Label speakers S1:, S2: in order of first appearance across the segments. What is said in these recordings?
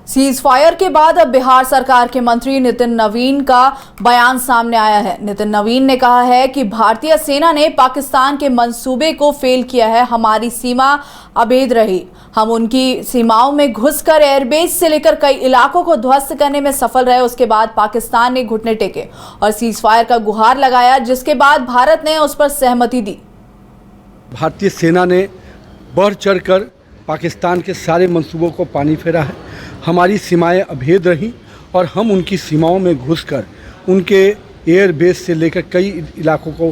S1: Cease fire के बाद अब बिहार सरकार के मंत्री नितिन नवीन का बयान सामने आया है। नितिन नवीन ने कहा है कि भारतीय सेना ने पाकिस्तान के मंसूबे को फेल किया है। हमारी सीमा अभेद रही। हम उनकी सीमाओं में घुसकर एयरबेस से लेकर कई इलाकों को ध्वस्त करने में सफल रहे। उसके बाद पाकिस्तान ने घुटने टेके और सीज फायर का गुहार लगाया, जिसके बाद भारत ने उस पर सहमति दी।
S2: भारतीय सेना ने बढ़ चढ़कर पाकिस्तान के सारे मंसूबों को पानी फेरा है। हमारी सीमाएं अभेद रहीं और हम उनकी सीमाओं में घुसकर उनके एयरबेस से लेकर कई इलाकों को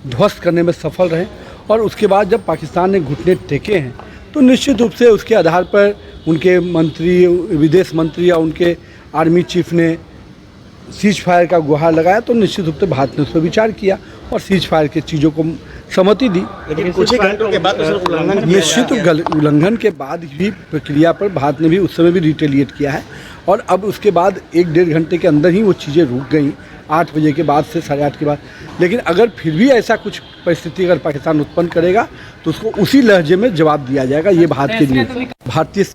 S2: ध्वस्त करने में सफल रहे। और उसके बाद जब पाकिस्तान ने घुटने टेके हैं तो निश्चित रूप से उसके आधार पर उनके मंत्री, विदेश मंत्री या उनके आर्मी चीफ ने सीज फायर का गुहार लगाया, तो निश्चित रूप से भारत ने उस पर विचार किया और सीज फायर की चीज़ों को सहमति दी।
S3: लेकिन कुछ ही घंटों के बाद
S2: निश्चित उल्लंघन के बाद भी प्रक्रिया पर भारत ने भी उस समय भी रिटेलिएट किया है और अब उसके बाद 1-1.5 घंटे के अंदर ही वो चीज़ें रुक गई, 8 बजे के बाद से 8:30 के बाद। लेकिन अगर फिर भी ऐसा कुछ परिस्थिति अगर पाकिस्तान उत्पन्न करेगा तो उसको उसी लहजे में जवाब दिया जाएगा। ये भारत के लिए भारतीय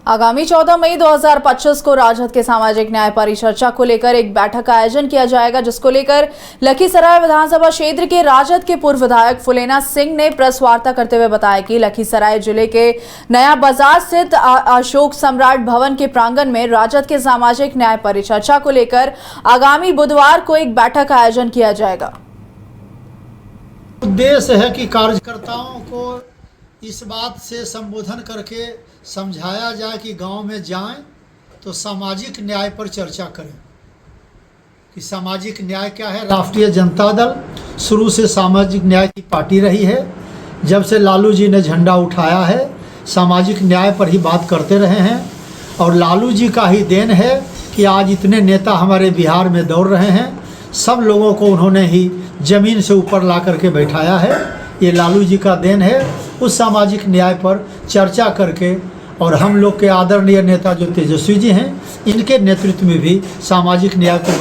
S1: आगामी 14 मई 2025 को राजद के सामाजिक न्याय परिचर्चा को लेकर एक बैठक का आयोजन किया जाएगा, जिसको लेकर लखीसराय विधानसभा क्षेत्र के राजद के पूर्व विधायक फुलेना सिंह ने प्रेस वार्ता करते हुए बताया कि लखीसराय जिले के नया बाजार स्थित अशोक सम्राट भवन के प्रांगण में राजद के सामाजिक न्याय परिचर्चा को लेकर आगामी बुधवार को एक बैठक का आयोजन किया जाएगा।
S4: उद्देश्य है कि कार्यकर्ताओं को इस बात से संबोधन करके समझाया जाए कि गांव में जाएं तो सामाजिक न्याय पर चर्चा करें कि सामाजिक न्याय क्या है। राष्ट्रीय जनता दल शुरू से सामाजिक न्याय की पार्टी रही है। जब से लालू जी ने झंडा उठाया है सामाजिक न्याय पर ही बात करते रहे हैं और लालू जी का ही देन है कि आज इतने नेता हमारे बिहार में दौड़ रहे हैं। सब लोगों को उन्होंने ही ज़मीन से ऊपर ला करके बैठाया है। ये लालू जी का देन है। उस सामाजिक न्याय पर चर्चा करके और हम लोग के आदरणीय नेता जो तेजस्वी जी हैं, इनके नेतृत्व में भी सामाजिक न्याय को